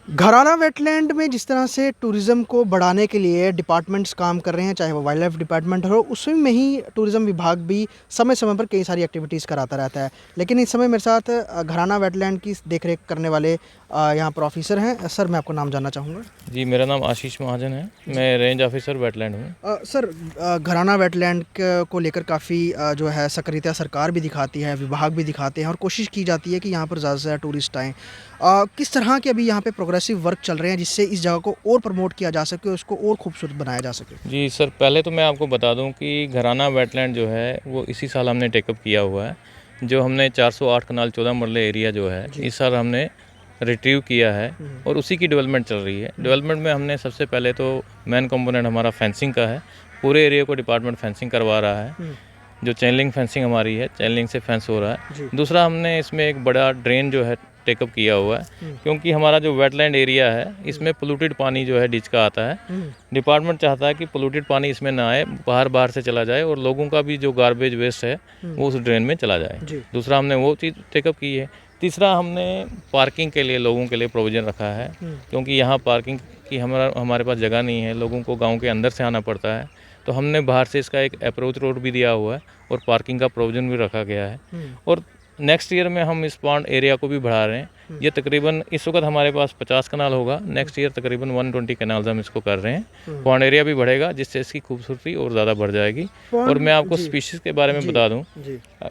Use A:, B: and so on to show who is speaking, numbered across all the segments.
A: घराना वेटलैंड में जिस तरह से टूरिज़्म को बढ़ाने के लिए डिपार्टमेंट्स काम कर रहे हैं, चाहे वो वाइल्ड लाइफ डिपार्टमेंट हो, उसमें में ही टूरिज़्म विभाग भी समय-समय पर कई सारी एक्टिविटीज़ कराता रहता है। लेकिन इस समय मेरे साथ घराना वेटलैंड की देख-रेख करने वाले यहाँ पर ऑफ़िसर हैं। सर, मैं आपका नाम जानना चाहूँगा?
B: जी, मेरा नाम आशीष महाजन है। मैं रेंज ऑफ़िसर वेटलैंड हूँ।
A: सर, घराना वेटलैंड को लेकर काफ़ी जो है सक्रियता सरकार भी दिखाती है, विभाग भी दिखाते हैं और कोशिश की जाती है कि यहाँ पर ज़्यादा से ज़्यादा टूरिस्ट आएँ। किस तरह के अभी यहाँ पे प्रोग्रेसिव वर्क चल रहे हैं जिससे इस जगह को और प्रमोट किया जा सके, उसको और खूबसूरत बनाया जा सके?
B: जी सर, पहले तो मैं आपको बता दूँ कि घराना वेटलैंड जो है, वो इसी साल हमने टेकअप किया हुआ है। जो हमने 408 कनाल 14 मरले एरिया जो है,
A: जी।
B: इस साल हमने रिट्रीव किया है और उसी की डेवलपमेंट चल रही है। डेवलपमेंट में हमने सबसे पहले तो मेन कंपोनेंट हमारा फेंसिंग का है। पूरे एरिया को डिपार्टमेंट फेंसिंग करवा रहा है। जो चेन लिंक फेंसिंग हमारी है, चेन लिंक से फेंस हो रहा
A: जी।
B: है। दूसरा, हमने इसमें एक बड़ा ड्रेन जो है टेकअप किया हुआ है, क्योंकि हमारा जो वेटलैंड एरिया है, इसमें पोल्यूटेड पानी जो है डिच का आता है। डिपार्टमेंट चाहता है कि पोल्यूटेड पानी इसमें ना आए, बाहर से चला जाए और लोगों का भी जो गार्बेज वेस्ट है वो उस ड्रेन में चला जाए।
A: जी।
B: दूसरा, हमने वो चीज़ टेकअप की है। तीसरा, हमने पार्किंग के लिए लोगों के लिए प्रोविज़न रखा है, क्योंकि यहाँ पार्किंग की हमारे पास जगह नहीं है, लोगों को गाँव के अंदर से आना पड़ता है। तो हमने बाहर से इसका एक अप्रोच रोड भी दिया हुआ है और पार्किंग का प्रोविज़न भी रखा गया है। और नेक्स्ट ईयर में हम इस पॉन्ड एरिया को भी बढ़ा रहे हैं। ये तकरीबन इस वक्त हमारे पास 50 कनाल होगा, नेक्स्ट ईयर तकरीबन 120 कनाल्स हम इसको कर रहे हैं। पॉन्ड एरिया भी बढ़ेगा, जिससे इसकी खूबसूरती और ज़्यादा बढ़ जाएगी। और मैं आपको स्पीशीज़ के बारे में बता दूं,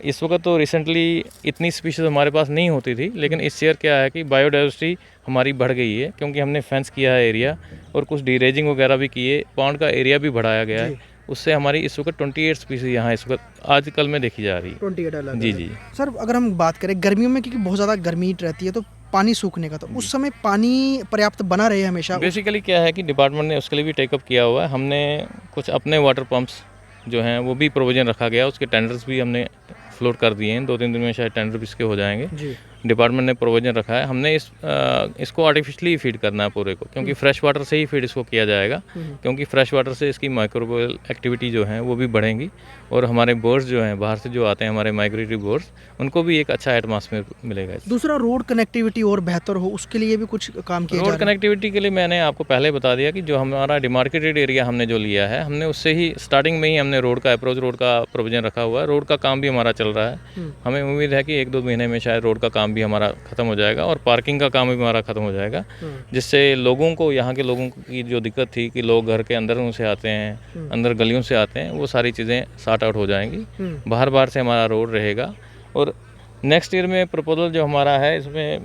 B: इस वक्त तो रिसेंटली इतनी स्पीशीज़ हमारे पास नहीं होती थी, लेकिन इस ईयर क्या है कि बायोडाइवर्सिटी हमारी बढ़ गई है, क्योंकि हमने फेंस किया है एरिया और कुछ डीरेजिंग वगैरह भी किए, पॉन्ड का एरिया भी बढ़ाया गया है। उससे हमारी इस वक्त 28 स्पीसीज यहाँ इस वक्त आजकल में देखी जा रही है।
A: 28 अलग
B: जी
A: अलग।
B: जी।
A: सर, अगर हम बात करें गर्मियों में, क्योंकि बहुत ज़्यादा गर्मी रहती है तो पानी सूखने का, तो उस समय पानी पर्याप्त बना रहे हमेशा
B: बेसिकली क्या है कि डिपार्टमेंट ने उसके लिए भी टेकअप किया हुआ है। हमने कुछ अपने वाटर पंप्स जो हैं वो भी प्रोविज़न रखा गया, उसके टेंडर्स भी हमने फ्लोट कर दिए हैं। 2-3 दिन में शायद टेंडर भी इसके हो जाएंगे।
A: जी।
B: डिपार्टमेंट ने प्रोविज़न रखा है। हमने इसको आर्टिफिशियली फीड करना है पूरे को, क्योंकि फ्रेश वाटर से ही फीड इसको किया जाएगा, क्योंकि फ्रेश वाटर से इसकी माइक्रोबियल एक्टिविटी जो है वो भी बढ़ेंगी और हमारे बर्ड्स जो हैं बाहर से जो आते हैं, हमारे माइग्रेटरी बर्ड्स, उनको भी एक अच्छा एटमॉस्फेयर मिलेगा इससे।
A: दूसरा, रोड कनेक्टिविटी और बेहतर हो, उसके लिए भी कुछ काम किए जा
B: रोड
A: रहे हैं?
B: कनेक्टिविटी के लिए मैंने आपको पहले बता दिया कि जो हमारा डिमार्केटेड एरिया हमने जो लिया है, हमने उससे ही स्टार्टिंग में ही हमने रोड का अप्रोच रोड का प्रोविज़न रखा हुआ है। रोड का काम भी हमारा चल रहा है। हमें उम्मीद है कि 1-2 महीने में शायद रोड का काम भी हमारा ख़त्म हो जाएगा और पार्किंग का काम भी हमारा ख़त्म हो जाएगा, जिससे लोगों को, यहाँ के लोगों की जो दिक्कत थी कि लोग घर के अंदर से आते हैं, अंदर गलियों से आते हैं, वो सारी चीज़ें सॉर्ट आउट हो जाएंगी। बाहर से हमारा रोड रहेगा। और नेक्स्ट ईयर में प्रपोजल जो हमारा है, इसमें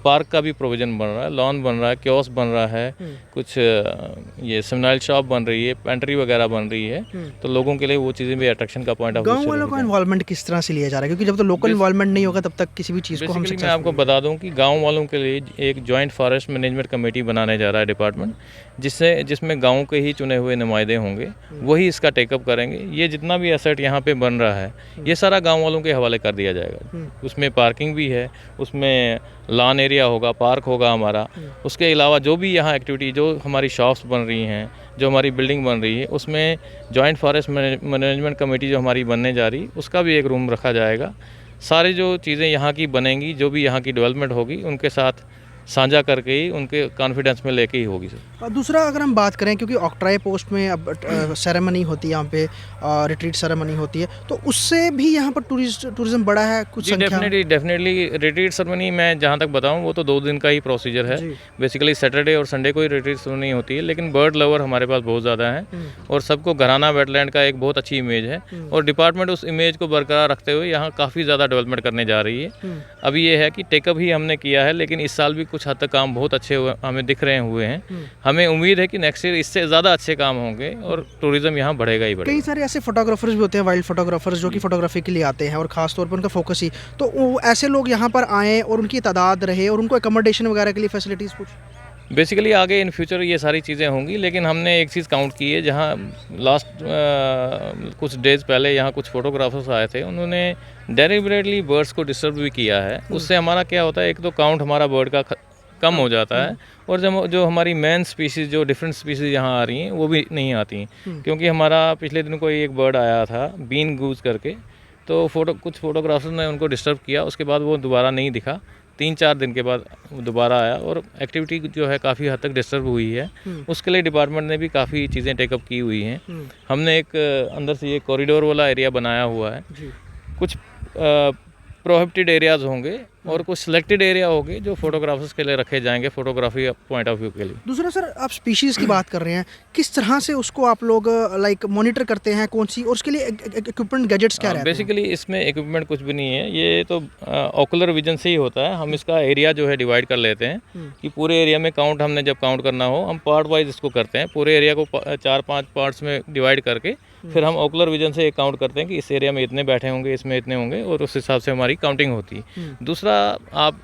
B: पार्क का भी प्रोविज़न बन रहा है, लॉन बन रहा है, कियोस्क बन रहा है, कुछ ये सेमिनार शॉप बन रही है, पेंट्री वगैरह बन रही है। तो लोगों के लिए वो चीज़ें भी अट्रैक्शन का पॉइंट ऑफ व्यू
A: गाँव वालों का इन्वॉल्वमेंट किस तरह से लिया जा रहा है, क्योंकि जब तक लोकल इन्वॉल्वमेंट नहीं होगा तब तक किसी भी चीज़ को हम
B: बेसिकली मैं आपको बता दूं कि गांव वालों के लिए एक जॉइंट फॉरेस्ट मैनेजमेंट कमेटी बनाने जा रहा है डिपार्टमेंट, जिसमें गांव के ही चुने हुए नुमाइंदे होंगे, वही इसका टेकअप करेंगे। ये जितना भी एसेट यहाँ पे बन रहा है, ये सारा गांव वालों के हवाले कर दिया जाएगा। उसमें पार्किंग भी है, उसमें लॉन एरिया होगा, पार्क होगा हमारा। उसके अलावा जो भी यहाँ एक्टिविटी, जो हमारी शॉप्स बन रही हैं, जो हमारी बिल्डिंग बन रही है, उसमें जॉइंट फॉरेस्ट मैनेजमेंट कमेटी जो हमारी बनने जा रही, उसका भी एक रूम रखा जाएगा। सारी जो चीज़ें यहाँ की बनेंगी, जो भी यहाँ की डेवलपमेंट होगी, उनके साथ साझा करके ही, उनके कॉन्फिडेंस में लेके ही होगी सर।
A: और दूसरा, अगर हम बात करें, क्योंकि ऑक्ट्राई पोस्ट में अब सेरेमनी होती है, यहाँ पे रिट्रीट सेरेमनी होती है, तो उससे भी यहाँ पर टूरिज्म बढ़ा है कुछ संख्या?
B: डेफिनेटली रिट्रीट सेरेमनी मैं जहाँ तक बताऊँ, वो तो 2 दिन का ही प्रोसीजर है। बेसिकली सैटरडे और संडे को ही रिट्रीट सेरेमनी होती है, लेकिन बर्ड लवर हमारे पास बहुत ज़्यादा हैं और सबको घराना वेटलैंड का एक बहुत अच्छी इमेज है और डिपार्टमेंट उस इमेज को बरकरार रखते हुए यहाँ काफ़ी ज़्यादा डेवलपमेंट करने जा रही है। अभी ये है कि टेकअप ही हमने किया है, लेकिन इस साल भी कुछ हद तक काम बहुत अच्छे हमें दिख रहे हुए हैं। हमें उम्मीद है कि नेक्स्ट ईयर इससे ज़्यादा अच्छे काम होंगे और टूरिज्म यहाँ बढ़ेगा ही बढ़ेगा।
A: कई सारे ऐसे फोटोग्राफर्स भी होते हैं, वाइल्ड फोटोग्राफर्स, जो कि फोटोग्राफी के लिए आते हैं और ख़ास तौर पर उनका फोकस ही, तो वो ऐसे लोग यहाँ पर आएँ और उनकी तादाद रहे और उनको एकोमोडेशन वगैरह के लिए फैसिलिटीज़ कुछ?
B: बेसिकली आगे इन फ्यूचर ये सारी चीज़ें होंगी, लेकिन हमने एक चीज़ काउंट की है, जहाँ लास्ट कुछ डेज़ पहले यहाँ कुछ फोटोग्राफर्स आए थे, उन्होंने डेलिबरेटली बर्ड्स को डिस्टर्ब भी किया है। उससे हमारा क्या होता है, एक तो काउंट हमारा बर्ड का कम हो जाता है और जो हमारी मेन स्पीसीज़, जो डिफरेंट स्पीसीज़ यहाँ आ रही हैं, वो भी नहीं आती। क्योंकि हमारा पिछले दिन कोई एक बर्ड आया था, बीन गूज करके, तो कुछ फोटोग्राफर्स ने उनको डिस्टर्ब किया, उसके बाद वो दोबारा नहीं दिखा। 3-4 दिन के बाद दोबारा आया और एक्टिविटी जो है काफ़ी हद तक डिस्टर्ब हुई है। उसके लिए डिपार्टमेंट ने भी काफ़ी चीज़ें टेकअप की हुई हैं। हमने एक अंदर से ये कॉरिडोर वाला एरिया बनाया हुआ है। कुछ प्रोहिबिटेड एरियाज़ होंगे और कुछ सिलेक्टेड एरिया होंगे जो फोटोग्राफर्स के लिए रखे जाएंगे, फोटोग्राफी पॉइंट ऑफ व्यू के लिए।
A: दूसरा सर, आप स्पीशीज़ की बात कर रहे हैं, किस तरह से उसको आप लोग लाइक मॉनिटर करते हैं, कौन सी, और उसके लिए इक्विपमेंट गैजेट्स क्या रहते हैं?
B: बेसिकली इसमें इक्विपमेंट कुछ भी नहीं है, ये तो ऑकुलर विजन से ही होता है। हम इसका एरिया जो है डिवाइड कर लेते हैं कि पूरे एरिया में काउंट, हमने जब काउंट करना हो हम पार्ट वाइज इसको करते हैं। पूरे एरिया को 4-5 पार्ट्स में डिवाइड करके फिर हम ऑकुलर विजन से एक काउंट करते हैं कि इस एरिया में इतने बैठे होंगे, इसमें इतने होंगे, और उस हिसाब से हमारी काउंटिंग होती है। दूसरा, आप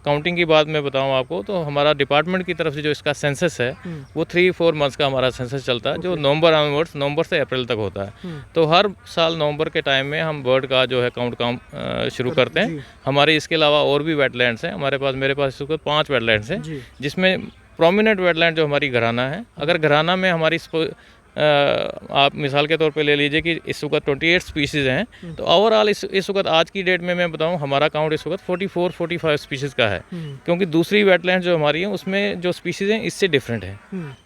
B: काउंटिंग की बात मैं बताऊं आपको, तो हमारा डिपार्टमेंट की तरफ से जो इसका सेंसस है वो 3-4 मंथ्स का हमारा सेंसस चलता है, जो नवंबर से अप्रैल तक होता है। तो हर साल नवंबर के टाइम में हम बर्ड का जो है काउंट शुरू करते हैं। हमारे इसके अलावा और भी वेटलैंड्स हैं हमारे पास, मेरे पास इस वक्त 5 वेटलैंड्स हैं, जिसमें प्रोमिनेंट वेटलैंड जो हमारी घराना है। अगर घराना में हमारी आप मिसाल के तौर पे ले लीजिए कि इस वक्त 28 स्पीशीज़ हैं, तो ओवरऑल इस वक्त आज की डेट में मैं बताऊं हमारा काउंट इस वक्त 44-45 स्पीशीज़ का है, क्योंकि दूसरी वेटलैंड जो हमारी है उसमें जो स्पीशीज़ हैं इससे डिफरेंट है।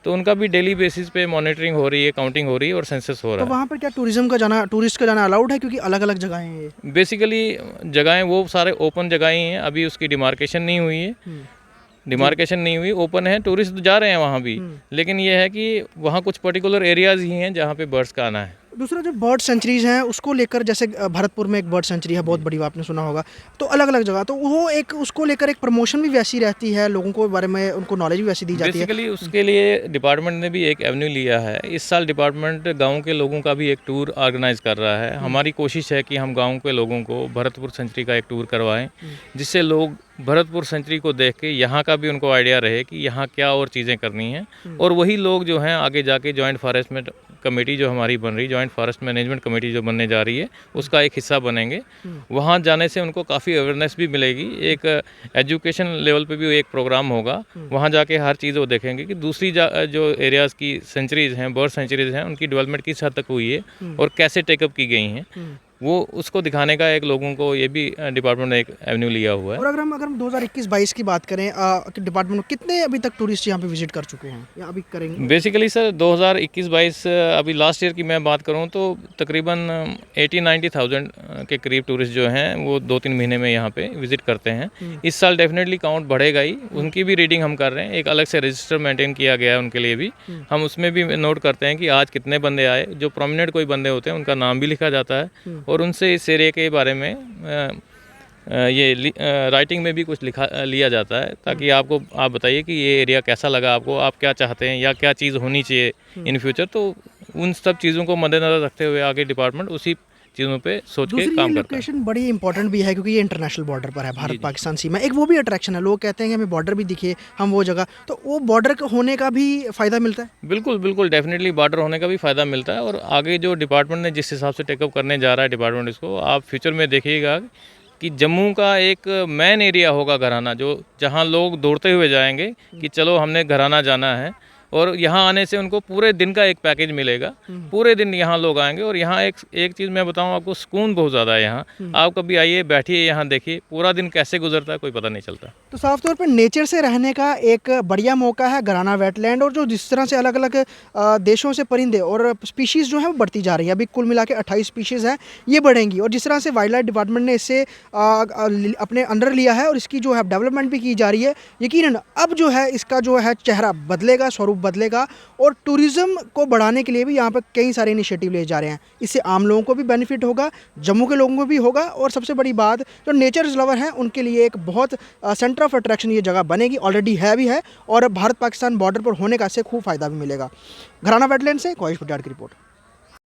B: तो उनका भी डेली बेसिस पे मॉनिटरिंग हो रही है, काउंटिंग हो रही है और सेंसस हो रहा है।
A: तो वहाँ पर क्या टूरिस्ट का जाना अलाउड है, क्योंकि अलग अलग जगहें हैं ये?
B: बेसिकली जगहें वो सारे ओपन जगहें ही हैं, अभी उसकी डिमार्केशन नहीं हुई है। ओपन है, टूरिस्ट जा रहे हैं वहाँ भी, लेकिन ये है कि वहाँ कुछ पर्टिकुलर एरियाज़ ही हैं जहाँ पे बर्ड्स का आना है।
A: दूसरा, जो बर्ड सेंचुरीज हैं उसको लेकर, जैसे भरतपुर में एक बर्ड सेंचुरी है बहुत बड़ी, आपने सुना होगा, तो अलग अलग जगह, तो वो एक उसको लेकर एक प्रमोशन भी वैसी रहती है, लोगों को बारे में उनको नॉलेज भी वैसी दी जाती है।
B: बेसिकली उसके लिए डिपार्टमेंट ने भी एक एवेन्यू लिया है। इस साल डिपार्टमेंट गाँव के लोगों का भी एक टूर ऑर्गेनाइज कर रहा है। हमारी कोशिश है कि हम गाँव के लोगों को भरतपुर सेंचुरी का एक टूर करवाएं, जिससे लोग भरतपुर सेंचुरी को देख के यहाँ का भी उनको आइडिया रहे कि यहाँ क्या और चीज़ें करनी हैं, और वही लोग जो हैं आगे जाके जॉइंट फॉरेस्ट कमेटी जो हमारी बन रही, जॉइंट फॉरेस्ट मैनेजमेंट कमेटी जो बनने जा रही है, उसका एक हिस्सा बनेंगे। वहाँ जाने से उनको काफ़ी अवेयरनेस भी मिलेगी, एक एजुकेशन लेवल पे भी एक प्रोग्राम होगा। वहाँ जाके हर चीज़ वो देखेंगे कि दूसरी जो एरियाज़ की सेंचुरीज़ हैं, बर्ड सेंचुरीज़ हैं, उनकी डेवलपमेंट किस हद तक हुई है और कैसे टेकअप की गई हैं, वो उसको दिखाने का एक लोगों को ये भी डिपार्टमेंट ने एक एवेन्यू लिया हुआ है।
A: और अगर हम 2021-22 की बात करें, डिपार्टमेंट कितने अभी तक टूरिस्ट यहाँ पे विजिट कर चुके हैं या अभी करेंगे?
B: बेसिकली सर 2021-22 अभी लास्ट ईयर की मैं बात करूँ तो तकरीबन 80-90,000 के करीब टूरिस्ट जो हैं वो 2-3 महीने में यहाँ पे विजिट करते हैं। इस साल डेफिनेटली काउंट बढ़ेगा ही, उनकी भी रीडिंग हम कर रहे हैं। एक अलग से रजिस्टर मेंटेन किया गया है उनके लिए भी। हम उसमें भी नोट करते हैं कि आज कितने बंदे आए। जो प्रोमिनेंट कोई बंदे होते हैं उनका नाम भी लिखा जाता है और उनसे इस एरिया के बारे में ये राइटिंग में भी कुछ लिया जाता है, ताकि आप बताइए कि ये एरिया कैसा लगा आपको, आप क्या चाहते हैं या क्या चीज़ होनी चाहिए इन फ्यूचर। तो उन सब चीज़ों को मद्देनज़र रखते हुए आगे डिपार्टमेंट उसी चीज़ों पे सोच के काम करता है।
A: लोकेशन बड़ी इंपॉर्टेंट भी है, क्योंकि ये इंटरनेशनल बॉर्डर पर है, भारत पाकिस्तान सीमा, एक वो भी अट्रैक्शन है। लोग कहते हैं कि हमें बॉर्डर भी दिखे, हम वो जगह, तो वो बॉर्डर होने का भी फ़ायदा मिलता है।
B: बिल्कुल डेफिनेटली बॉर्डर होने का भी फ़ायदा मिलता है। और आगे जो डिपार्टमेंट ने जिस हिसाब से टेकअप करने जा रहा है डिपार्टमेंट, इसको आप फ्यूचर में देखिएगा कि जम्मू का एक मेन एरिया होगा घराना, जो जहाँ लोग दौड़ते हुए जाएंगे कि चलो हमने घराना जाना है, और यहाँ आने से उनको पूरे दिन का एक पैकेज मिलेगा। पूरे दिन यहाँ लोग आएंगे और यहाँ एक चीज़ मैं बताऊँ आपको, सुकून बहुत ज़्यादा है यहाँ। आप कभी आइए, बैठिए, यहाँ देखिए पूरा दिन कैसे गुजरता है, कोई पता नहीं चलता।
A: तो साफ तौर पे नेचर से रहने का एक बढ़िया मौका है घराना वेटलैंड, और जो जिस तरह से अलग अलग देशों से परिंदे और स्पीशीज़ जो है वो बढ़ती जा रही है। अभी कुल मिला के 28 स्पीशीज़ हैं, ये बढ़ेंगी, और जिस तरह से वाइल्ड लाइफ डिपार्टमेंट ने इसे अपने अंडर लिया है और इसकी जो है डेवलपमेंट भी की जा रही है, यकीनन अब जो है इसका जो है चेहरा बदलेगा, स्वरूप बदलेगा, और टूरिज़्म को बढ़ाने के लिए भी यहाँ पर कई सारे इनिशिएटिव लिए जा रहे हैं। इससे आम लोगों को भी बेनिफिट होगा, जम्मू के लोगों को भी होगा, और सबसे बड़ी बात जो नेचर लवर हैं उनके लिए एक बहुत सेंटर ऑफ अट्रैक्शन ये जगह बनेगी, ऑलरेडी है भी है, और भारत पाकिस्तान बॉर्डर पर होने का इससे खूब फ़ायदा भी मिलेगा। घराना वेटलैंड से कोशिश की रिपोर्ट।